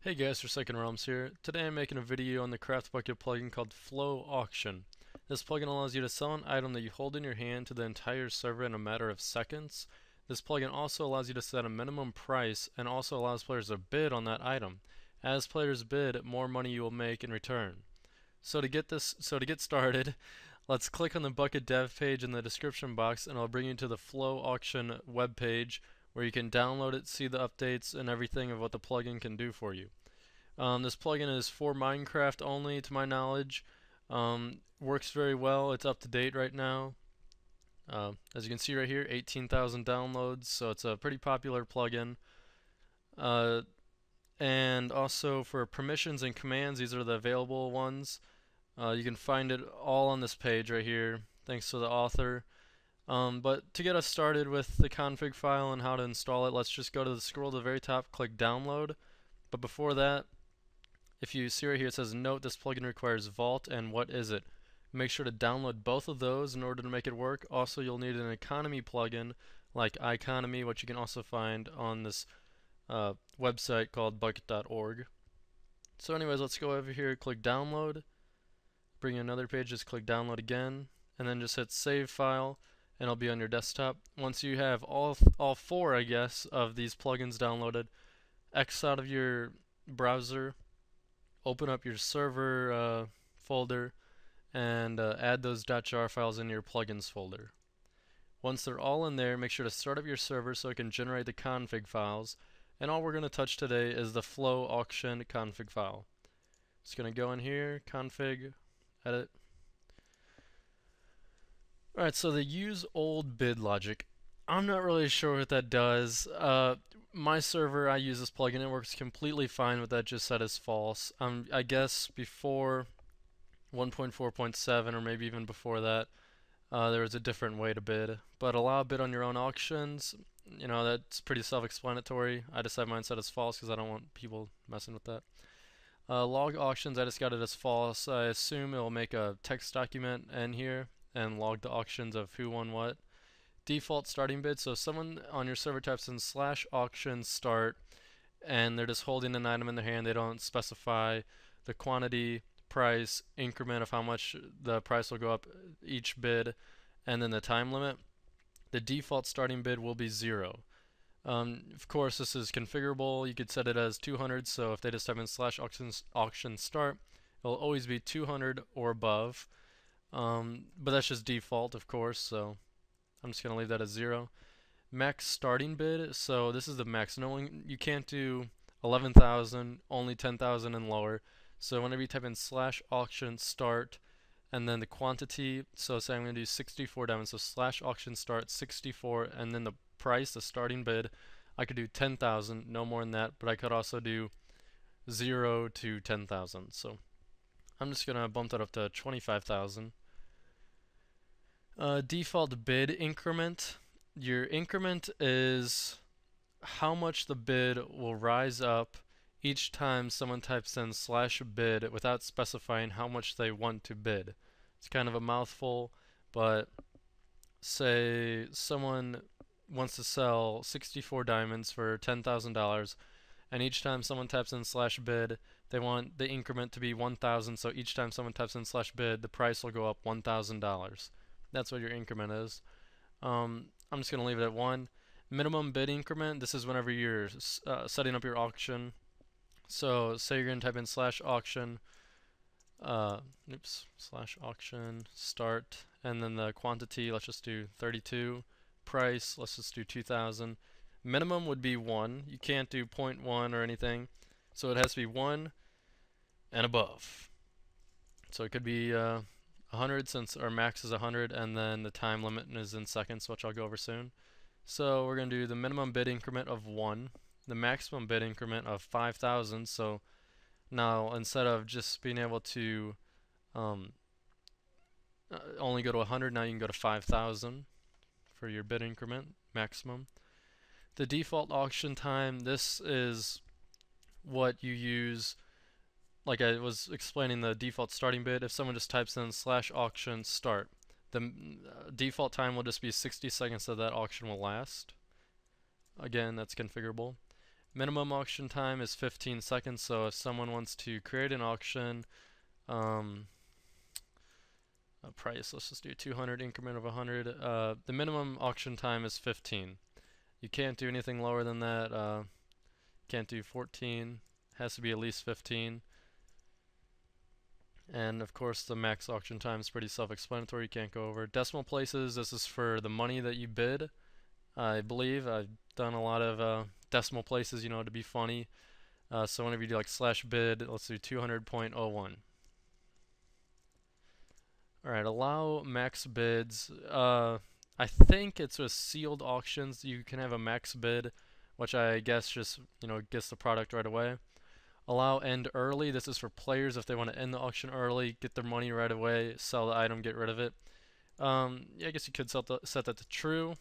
Hey guys, ForsakenRealmz here. Today I'm making a video on the Craft Bucket plugin called floAuction. This plugin allows you to sell an item that you hold in your hand to the entire server in a matter of seconds. This plugin also allows you to set a minimum price and also allows players to bid on that item. As players bid, more money you will make in return. So to get started, let's click on the Bucket dev page in the description box and I'll bring you to the floAuction web page where you can download it, see the updates and everything of what the plugin can do for you. This plugin is for Minecraft only, to my knowledge. Works very well. It's up to date right now. As you can see right here, 18,000 downloads, so it's a pretty popular plugin. Uh, and also for permissions and commands, these are the available ones. You can find it all on this page right here, thanks to the author. But to get us started with the config file and how to install it, let's just go to the scroll to the very top, click download. But before that, if you see right here, it says note this plugin requires Vault and what is it? Make sure to download both of those in order to make it work. Also, you'll need an economy plugin like iConomy, which you can also find on this website called bucket.org. So anyways, let's go over here, click download, bring you another page, just click download again, and then just hit save file, and it'll be on your desktop. Once you have all four, I guess, of these plugins downloaded, X out of your browser, open up your server folder and add those .jar files in your plugins folder. Once they're all in there, make sure to start up your server so it can generate the config files. And all we're going to touch today is the floAuction config file. Just going to go in here, config, edit. Alright, so the use old bid logic. I'm not really sure what that does. My server, I use this plugin, it works completely fine with that just set as false. I guess before 1.4.7 or maybe even before that, there was a different way to bid. But allow bid on your own auctions, you know, that's pretty self-explanatory. I just have mine set as false because I don't want people messing with that. Log auctions, I just got it as false. I assume it will make a text document in here and log the auctions of who won what. Default starting bid, so if someone on your server types in /auction start and they're just holding an item in their hand, they don't specify the quantity, price, increment of how much the price will go up each bid, and then the time limit, the default starting bid will be 0. Of course, this is configurable. You could set it as 200, so if they just type in /auction start, it'll always be 200 or above. But that's just default, of course, so I'm just going to leave that as 0. Max starting bid, so this is the max. You can't do 11,000, only 10,000 and lower. So whenever you type in /auction start and then the quantity, so say I'm going to do 64 diamonds, so /auction start 64, and then the price, the starting bid, I could do 10,000, no more than that, but I could also do 0 to 10,000. So I'm just going to bump that up to 25,000. Default bid increment. Your increment is how much the bid will rise up each time someone types in /bid without specifying how much they want to bid. It's kind of a mouthful, but say someone wants to sell 64 diamonds for $10,000, and each time someone types in /bid, they want the increment to be 1,000, so each time someone types in /bid, the price will go up $1,000. That's what your increment is. I'm just going to leave it at 1. Minimum bid increment, this is whenever you're setting up your auction. So say you're going to type in /auction, /auction start, and then the quantity, let's just do 32. Price, let's just do 2,000. Minimum would be 1. You can't do 0.1 or anything. So it has to be 1 and above. So it could be 100 since our max is 100, and then the time limit is in seconds, which I'll go over soon. So we're going to do the minimum bid increment of 1, the maximum bid increment of 5,000. So now instead of just being able to only go to 100, now you can go to 5,000 for your bid increment maximum. The default auction time, this is what you use. Like I was explaining the default starting bid, if someone just types in /auction start, the default time will just be 60 seconds that auction will last. Again, that's configurable. Minimum auction time is 15 seconds, so if someone wants to create an auction, a price, let's just do 200, increment of 100, the minimum auction time is 15. You can't do anything lower than that, can't do 14, has to be at least 15. And of course the max auction time is pretty self-explanatory, you can't go over. Decimal places, this is for the money that you bid. I believe I've done a lot of decimal places, you know, to be funny. So whenever you do like /bid, let's do 200.01. Alright, allow max bids. I think it's with sealed auctions you can have a max bid, which I guess just, you know, gets the product right away. Allow end early. This is for players if they want to end the auction early, get their money right away, sell the item, get rid of it. Yeah, I guess you could set that to true.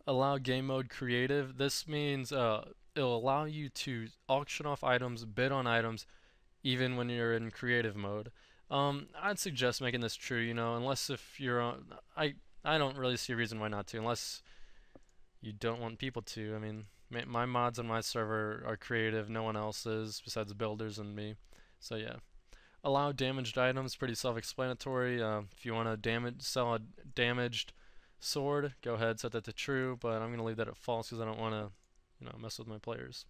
Allow game mode creative. This means it'll allow you to auction off items, bid on items, even when you're in creative mode. I'd suggest making this true, you know, unless if you're on, I don't really see a reason why not to, unless you don't want people to. I mean, my mods on my server are creative, no one else is besides the builders and me. So yeah. Allow damaged items, pretty self-explanatory. If you want to sell a damaged sword, go ahead, set that to true, but I'm going to leave that at false because I don't want to, you know, mess with my players.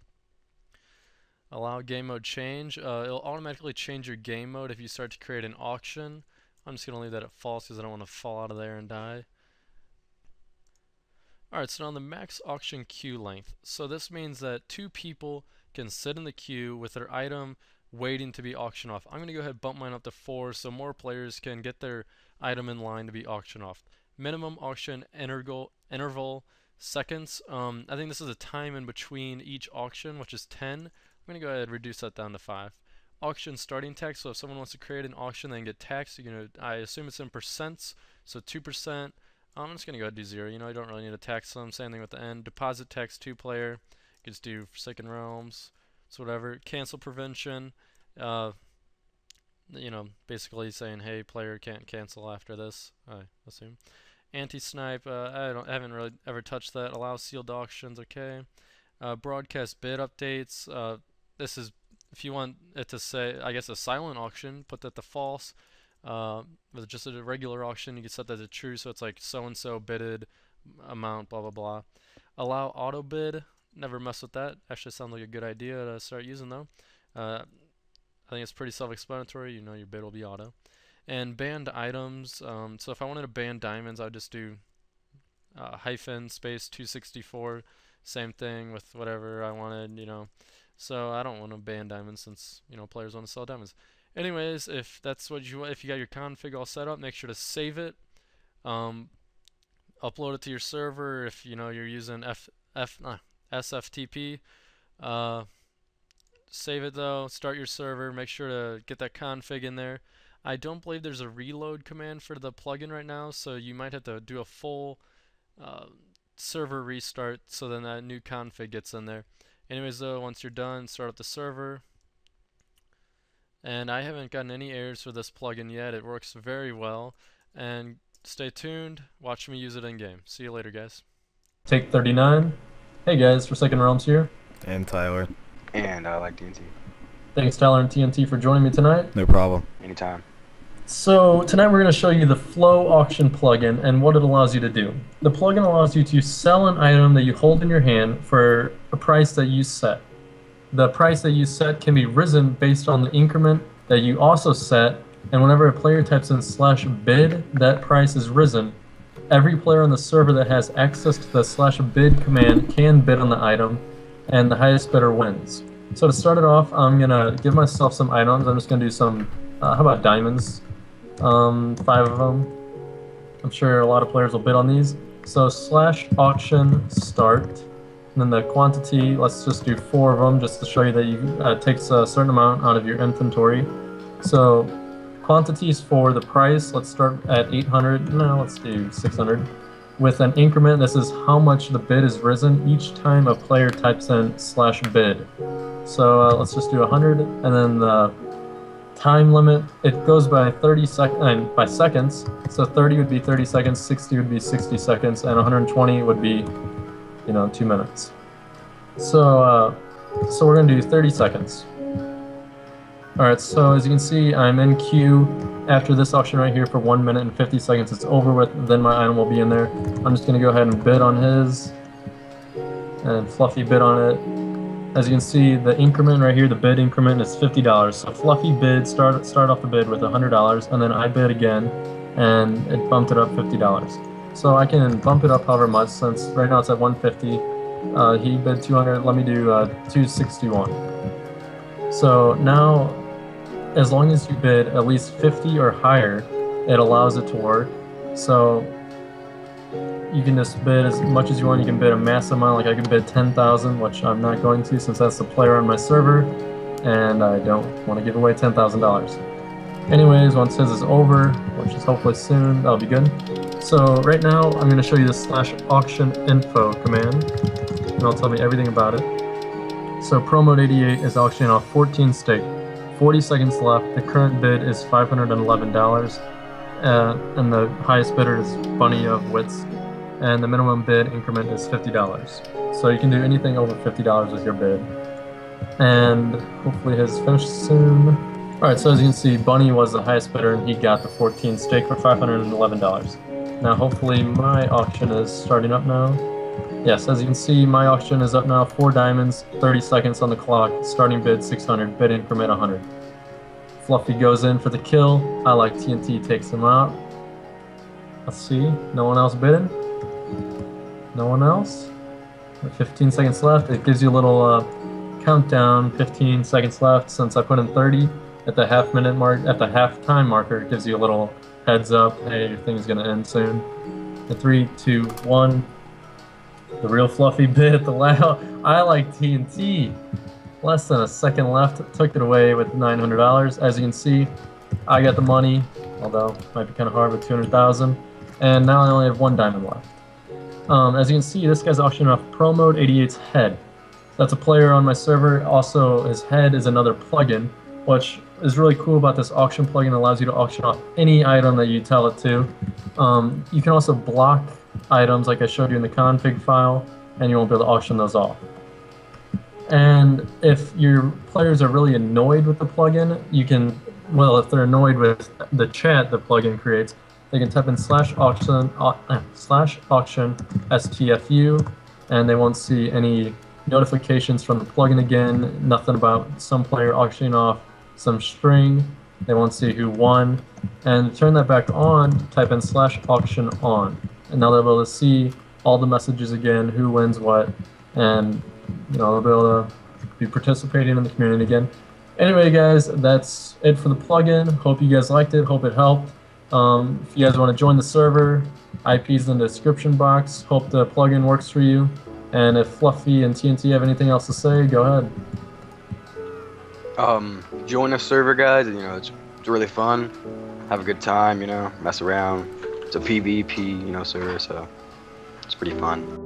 Allow game mode change. It'll automatically change your game mode if you start to create an auction. I'm just going to leave that at false because I don't want to fall out of there and die. Alright, so now the max auction queue length. So this means that 2 people can sit in the queue with their item waiting to be auctioned off. I'm going to go ahead and bump mine up to 4 so more players can get their item in line to be auctioned off. Minimum auction interval seconds. I think this is a time in between each auction, which is 10. I'm going to go ahead and reduce that down to 5. Auction starting tax. So if someone wants to create an auction, they can get taxed. I assume it's in percents, so 2%. I'm just going to go ahead and do 0. You know, I don't really need to tax them. Same thing with the end. Deposit tax 2 player. You can just do ForsakenRealmz. So whatever. Cancel prevention. You know, basically saying, hey, player can't cancel after this, I assume. Anti-snipe, I haven't really ever touched that. Allow sealed auctions, okay. Broadcast bid updates. This is, if you want it to say, I guess, a silent auction, put that to false. With just a regular auction, you can set that to true, so it's like so-and-so bidded amount, blah, blah, blah. Allow auto bid. Never mess with that. Actually sounds like a good idea to start using, though. I think it's pretty self-explanatory. You know your bid will be auto. And banned items. So if I wanted to ban diamonds, I would just do hyphen space 264. Same thing with whatever I wanted, you know. So I don't want to ban diamonds since, you know, players want to sell diamonds. Anyways, if that's what you want, if you got your config all set up, make sure to save it. Upload it to your server if you know you're using SFTP. Save it though, start your server, make sure to get that config in there. I don't believe there's a reload command for the plugin right now, so you might have to do a full server restart so then that new config gets in there. Anyways though, once you're done, start up the server. And I haven't gotten any errors for this plugin yet. It works very well. And stay tuned, watch me use it in game. See you later, guys. Take 39. Hey guys, ForsakenRealmz here. And Tyler. And I like TNT. Thanks Tyler and TNT for joining me tonight. No problem. Anytime. So tonight we're going to show you the floAuction plugin and what it allows you to do. The plugin allows you to sell an item that you hold in your hand for a price that you set. The price that you set can be risen based on the increment that you also set, and whenever a player types in /bid, that price is risen. Every player on the server that has access to the /bid command can bid on the item, and the highest bidder wins. So to start it off, I'm going to give myself some items. I'm just going to do some, how about diamonds? 5 of them. I'm sure a lot of players will bid on these. So /auction start. And then the quantity, let's just do 4 of them just to show you that it takes a certain amount out of your inventory. So quantities for the price, let's start at 800. No, let's do 600. With an increment, this is how much the bid is risen each time a player types in /bid. So let's just do 100, and then the time limit, it goes by by seconds. So 30 would be 30 seconds, 60 would be 60 seconds, and 120 would be, you know, 2 minutes. So we're gonna do 30 seconds. All right, so as you can see, I'm in queue after this auction right here for 1 minute and 50 seconds. It's over with, then my item will be in there. I'm just gonna go ahead and bid on his, and Fluffy bid on it. As you can see, the increment right here, the bid increment is $50. So Fluffy bid, start off the bid with $100, and then I bid again, and it bumped it up $50. So I can bump it up however much, since right now it's at 150. He bid 200, let me do 261. So now, as long as you bid at least 50 or higher, it allows it to work. So you can just bid as much as you want. You can bid a massive amount, like I can bid 10,000, which I'm not going to since that's the player on my server, and I don't want to give away $10,000. Anyways, once his is over, which is hopefully soon, that'll be good. So right now, I'm going to show you the /auction info command, and it'll tell me everything about it. So ProMode88 is auctioning off 14 stake. 40 seconds left. The current bid is $511, and the highest bidder is Bunny of Wits, and the minimum bid increment is $50. So you can do anything over $50 with your bid. And hopefully his finished soon. Alright, so as you can see, Bunny was the highest bidder and he got the 14 stake for $511. Now hopefully my auction is starting up now. Yes, as you can see, my auction is up now. 4 diamonds, 30 seconds on the clock, starting bid 600, bid increment 100. Fluffy goes in for the kill. I like TNT takes him out. Let's see, no one else bidding? No one else? 15 seconds left. It gives you a little countdown, 15 seconds left since I put in 30. At the half-minute mark, at the half-time marker, it gives you a little heads up. Hey, your thing's gonna end soon. 3, 2, 1. The real Fluffy bid at the loud. I like TNT. Less than a second left. Took it away with $900. As you can see, I got the money, although it might be kind of hard with 200,000. And now I only have 1 diamond left. As you can see, this guy's auctioning off ProMode88's head. That's a player on my server. Also, his head is another plugin, which is really cool about this auction plugin. It allows you to auction off any item that you tell it to. You can also block items like I showed you in the config file, and you won't be able to auction those off. And if your players are really annoyed with the plugin, you can, well, if they're annoyed with the chat the plugin creates, they can type in /auction STFU, and they won't see any notifications from the plugin again, nothing about some player auctioning off some string. They won't see who won. And to turn that back on, type in /auction on. And now they'll be able to see all the messages again, who wins what, and they'll be able to be participating in the community again. Anyway, guys, that's it for the plugin. Hope you guys liked it. Hope it helped. If you guys want to join the server, IP's in the description box. Hope the plugin works for you. And if Fluffy and TNT have anything else to say, go ahead. Join the server, guys. It's really fun. Have a good time. Mess around. It's a PvP, server, so it's pretty fun.